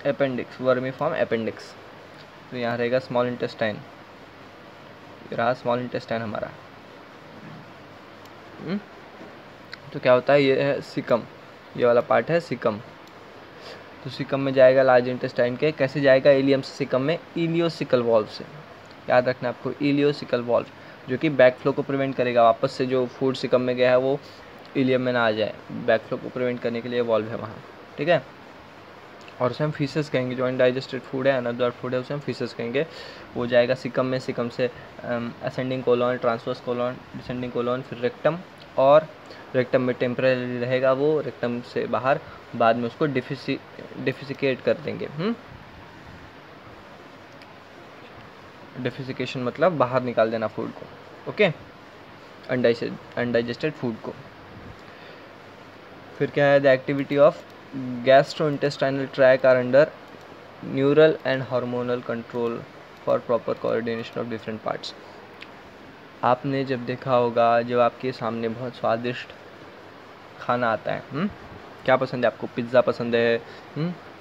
अपेंडिक्स, वर्मीफॉर्म अपेंडिक्स। तो यहाँ रहेगा स्मॉल इंटेस्टाइन, ये रहा स्मॉल इंटेस्टाइन हमारा। तो क्या होता है, ये है सीकम, ये वाला पार्ट है सीकम। तो सीकम में जाएगा लार्ज इंटेस्टाइन के, कैसे जाएगा, इलियम से सीकम में इलियोसिकल वॉल्व से। याद रखना आपको, इलियोसिकल वॉल्व, जो कि बैक फ्लो को प्रिवेंट करेगा, वापस से जो फूड सीकम में गया है वो इलियम में ना आ जाए, बैक फ्लो को प्रिवेंट करने के लिए वॉल्व है वहाँ। ठीक है, और उसे हम फीसेस कहेंगे। जो अनडाइजेस्टेड फूड है, अनअब्जॉर्ब्ड फूड है, उसे हम फीसेस कहेंगे। वो जाएगा सिकम में, सिकम से ascending colon, transverse colon, descending colon, फिर रेक्टम, और रेक्टम में टेम्परेरी रहेगा वो, रेक्टम से बाहर बाद में उसको डिफिसिकेट कर देंगे। डिफिसिकेशन मतलब बाहर निकाल देना फूड को, ओके, अनडाइजेस्टेड फूड को। फिर क्या है, the activity of gastrointestinal tract are under neural and hormonal control for proper coordination of different parts. आपने जब देखा होगा, जब आपके सामने बहुत स्वादिष्ट खाना आता है, क्या पसंद है आपको, पिज़्ज़ा पसंद है,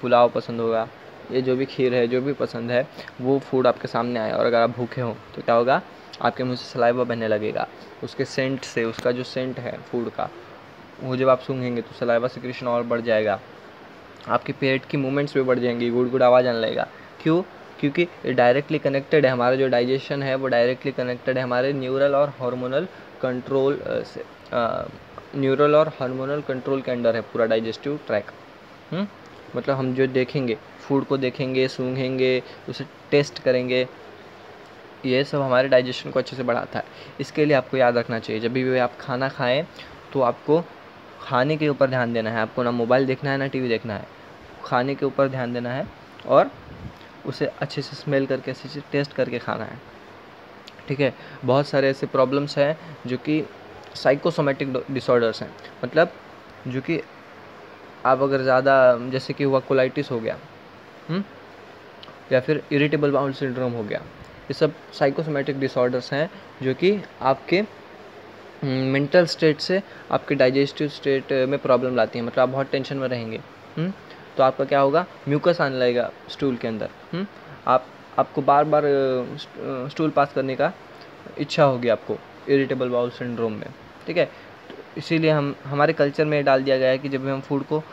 पुलाव पसंद होगा, ये जो भी खीर है, जो भी पसंद है, वो फूड आपके सामने आए और अगर आप भूखे हो तो क्या होगा, आपके मुंह से सलाइवा बहने लगेगा। उसके सेंट से, उसका जो सेंट है फूड का, वो जब आप सूंघेंगे तो सलाइवा सिक्रेशन और बढ़ जाएगा, आपके पेट की मूवमेंट्स भी बढ़ जाएंगी, गुड़ गुड़ आवाज़ आने लगेगा। क्यों? क्योंकि डायरेक्टली कनेक्टेड है, हमारा जो डाइजेशन है वो डायरेक्टली कनेक्टेड है हमारे न्यूरल और हार्मोनल कंट्रोल से। न्यूरल और हार्मोनल कंट्रोल के अंडर है पूरा डाइजेस्टिव ट्रैक। मतलब हम जो देखेंगे, फूड को देखेंगे, सूंघेंगे, उसे टेस्ट करेंगे, ये सब हमारे डाइजेशन को अच्छे से बढ़ाता है। इसके लिए आपको याद रखना चाहिए, जब भी आप खाना खाएं तो आपको खाने के ऊपर ध्यान देना है। आपको ना मोबाइल देखना है, ना टीवी देखना है, खाने के ऊपर ध्यान देना है और उसे अच्छे से स्मेल करके, अच्छे से टेस्ट करके खाना है, ठीक है। बहुत सारे ऐसे प्रॉब्लम्स हैं जो कि साइकोसोमेटिक डिसऑर्डर्स हैं, मतलब जो कि आप अगर ज़्यादा, जैसे कि हुआ कोलाइटिस हो गया, या फिर इरिटेबल बाउल सिंड्रोम हो गया, ये सब साइकोसोमेटिक डिसऑर्डर्स हैं जो कि आपके मेंटल स्टेट से आपके डाइजेस्टिव स्टेट में प्रॉब्लम लाती हैं। मतलब आप बहुत टेंशन में रहेंगे, तो आपका क्या होगा, म्यूकस आने लगेगा स्टूल के अंदर, आपको बार बार स्टूल पास करने का इच्छा होगी आपको इरिटेबल बाउल सिंड्रोम में, ठीक है। तो इसीलिए हमारे कल्चर में डाल दिया गया है कि जब भी हम फूड को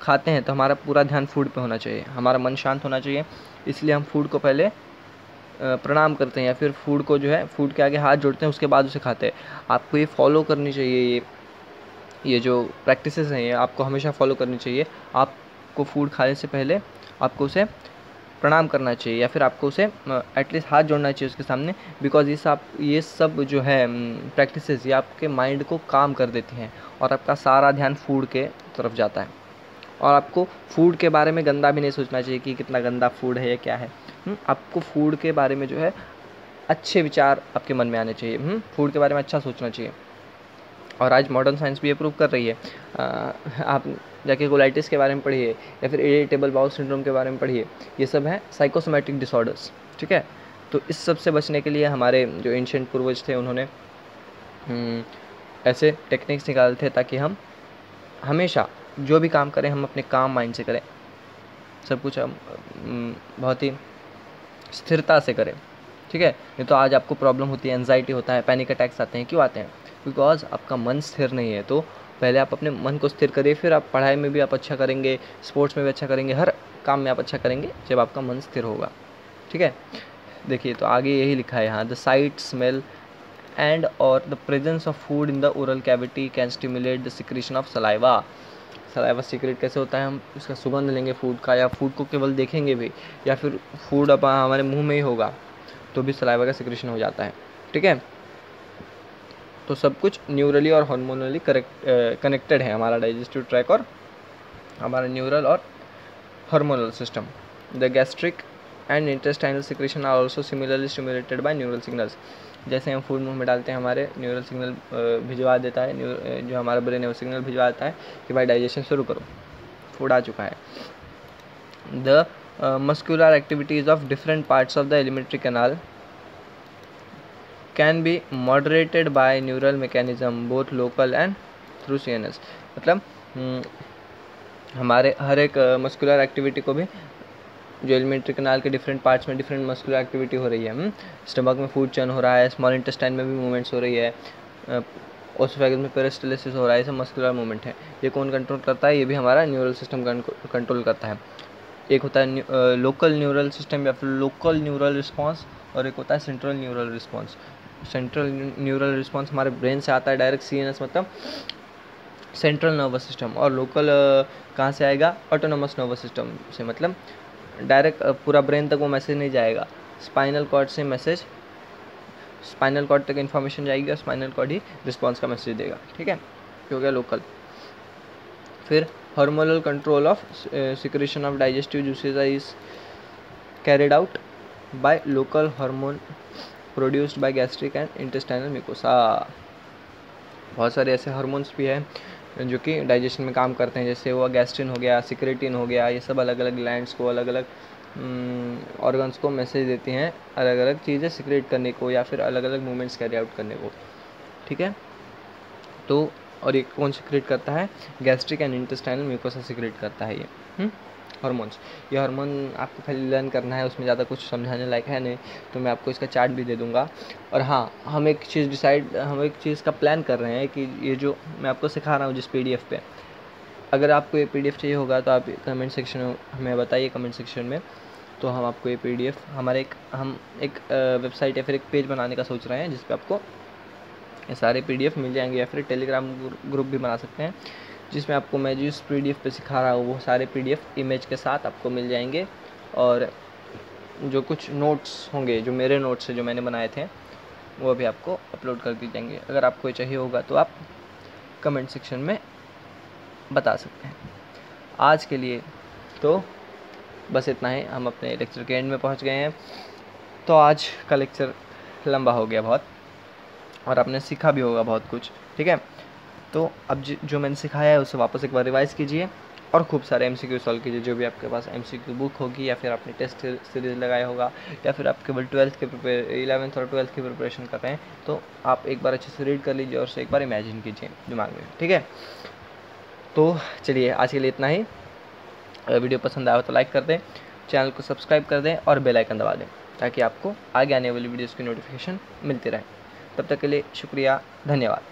खाते हैं तो हमारा पूरा ध्यान फूड पे होना चाहिए, हमारा मन शांत होना चाहिए। इसलिए हम फूड को पहले प्रणाम करते हैं, या फिर फूड को जो है फूड के आगे हाथ जोड़ते हैं, उसके बाद उसे खाते हैं। आपको ये फॉलो करनी चाहिए, ये जो प्रैक्टिसेस हैं ये आपको हमेशा फॉलो करनी चाहिए। आपको फूड खाने से पहले आपको उसे प्रणाम करना चाहिए, या फिर आपको उसे एटलीस्ट हाथ जोड़ना चाहिए उसके सामने, बिकॉज ये सब जो है प्रैक्टिसेस, ये आपके माइंड को काम कर देती हैं और आपका सारा ध्यान फूड के तरफ जाता है। और आपको फूड के बारे में गंदा भी नहीं सोचना चाहिए कि कितना गंदा फूड है या क्या है। आपको फूड के बारे में जो है अच्छे विचार आपके मन में आने चाहिए, फूड के बारे में अच्छा सोचना चाहिए। और आज मॉडर्न साइंस भी ये प्रूव कर रही है। आप जाके कोलाइटिस के बारे में पढ़िए, या फिर इरिटेबल बाउल सिंड्रोम के बारे में पढ़िए, ये सब हैं साइकोसोमेटिक डिसऑर्डर्स, ठीक है। तो इस सब से बचने के लिए हमारे जो एंशिएंट पूर्वज थे, उन्होंने ऐसे टेक्निक्स निकाले थे ताकि हम हमेशा जो भी काम करें हम अपने काम माइंड से करें, सब कुछ हम बहुत ही स्थिरता से करें, ठीक है। नहीं तो आज आपको प्रॉब्लम होती है, एंजाइटी होता है, पैनिक अटैक्स आते हैं। क्यों आते हैं? बिकॉज आपका मन स्थिर नहीं है। तो पहले आप अपने मन को स्थिर करिए, फिर आप पढ़ाई में भी आप अच्छा करेंगे, स्पोर्ट्स में भी अच्छा करेंगे, हर काम में आप अच्छा करेंगे जब आपका मन स्थिर होगा, ठीक है। देखिए तो आगे यही लिखा है यहाँ, द साइट, स्मेल एंड और the presence of food in the oral cavity can stimulate the secretion of saliva. Saliva secret कैसे होता है? हम उसका सुगंध लेंगे फूड का, या फूड को केवल देखेंगे भी, या फिर फूड अब हमारे मुंह में ही होगा तो भी सलाइवा का सिक्रेशन हो जाता है, ठीक है। तो सब कुछ न्यूरली और हार्मोनली कनेक्टेड है, हमारा डाइजेस्टिव ट्रैक और हमारा न्यूरल और hormonal system. The gastric and intestinal secretion are also similarly stimulated by neural signals. जैसे हम फूड मुंह में डालते हैं, हमारे न्यूरल सिग्नल भिजवा देता है, जो हमारा ब्रेन है वो सिग्नल भिजवा देता है कि भाई डाइजेशन शुरू करो, फूड आ चुका है। The muscular activities of different parts of the alimentary canal can be moderated by neural mechanism both local and through CNS। मतलब हमारे हर एक मस्कुलर एक्टिविटी को भी, जो एलिमेंट्री कैनाल के डिफरेंट पार्ट्स में डिफरेंट मस्कुलर एक्टिविटी हो रही है, स्टमक में फूड चर्न हो रहा है, स्मॉल इंटेस्टाइन में भी मूवमेंट्स हो रही है, ओसोफेगस में पेरिस्टाल्सिस हो रहा है, ये सब मस्कुलर मूवमेंट है। ये कौन कंट्रोल करता है? ये भी हमारा न्यूरल सिस्टम कंट्रोल करता है। एक होता है लोकल न्यूरल सिस्टम या फिर लोकल न्यूरल रिस्पॉन्स, और एक होता है central neural response. Central neural response हमारे ब्रेन से आता है डायरेक्ट CNS, मतलब सेंट्रल नर्वस सिस्टम, और लोकल कहाँ से आएगा, ऑटोनोमस नर्वस सिस्टम से, मतलब डायरेक्ट पूरा ब्रेन तक वो मैसेज नहीं जाएगा, स्पाइनल कॉर्ड से मैसेज, स्पाइनल कॉर्ड तक इन्फॉर्मेशन जाएगी और स्पाइनल कॉर्ड ही रिस्पॉन्स का मैसेज देगा, ठीक है, ये हो गया लोकल। फिर hormonal control of secretion of digestive juices is carried out by local hormone produced by gastric and intestinal mucosa. बहुत सारे ऐसे हार्मोन्स भी हैं जो कि डाइजेशन में काम करते हैं, जैसे वो गैस्ट्रिन हो गया, सिक्रेटिन हो गया, ये सब अलग अलग ग्लैंड्स को, अलग अलग ऑर्गन्स को मैसेज देती हैं अलग अलग चीज़ें सिक्रेट करने को या फिर अलग अलग मूवमेंट्स कैरी आउट करने को, ठीक है। तो और ये कौन सिक्रेट करता है, gastric and intestinal mucosa secrete करता है ये हार्मोन्स। ये हार्मोन आपको खाली लर्न करना है, उसमें ज़्यादा कुछ समझाने लायक है नहीं, तो मैं आपको इसका चार्ट भी दे दूंगा। और हाँ, हम एक चीज़ का प्लान कर रहे हैं कि ये जो मैं आपको सिखा रहा हूँ जिस PDF पे, अगर आपको ये PDF चाहिए होगा तो आप कमेंट सेक्शन में हमें बताइए, कमेंट सेक्शन में, तो हम आपको ये PDF हमारे हम एक वेबसाइट या फिर एक पेज बनाने का सोच रहे हैं जिस पर आपको ये सारे PDF मिल जाएंगे, या फिर टेलीग्राम ग्रुप भी बना सकते हैं जिसमें आपको मैं जिस PDF पे सिखा रहा हूँ वो सारे PDF इमेज के साथ आपको मिल जाएंगे, और जो कुछ नोट्स होंगे जो मेरे नोट्स से जो मैंने बनाए थे वो भी आपको अपलोड कर दिए जाएंगे। अगर आपको ये चाहिए होगा तो आप कमेंट सेक्शन में बता सकते हैं। आज के लिए तो बस इतना ही, हम अपने लेक्चर के एंड में पहुंच गए हैं। तो आज का लेक्चर लंबा हो गया बहुत, और आपने सीखा भी होगा बहुत कुछ, ठीक है। तो अब जो मैंने सिखाया है उसे वापस एक बार रिवाइज़ कीजिए और खूब सारे MCQ सॉल्व कीजिए। जो भी आपके पास MCQ बुक होगी या फिर आपने टेस्ट सीरीज़ लगाया होगा या फिर आप केवल 11th और 12th की प्रिपरेशन कर रहे हैं, तो आप एक बार अच्छे से रीड कर लीजिए और उसे एक बार इमेजिन कीजिए दिमाग में, ठीक है। तो चलिए आज के लिए इतना ही। अगर वीडियो पसंद आया हो तो लाइक कर दें, चैनल को सब्सक्राइब कर दें और बेल आइकन दबा दें ताकि आपको आगे आने वाली वीडियोज़ की नोटिफिकेशन मिलती रहे। तब तक के लिए शुक्रिया, धन्यवाद।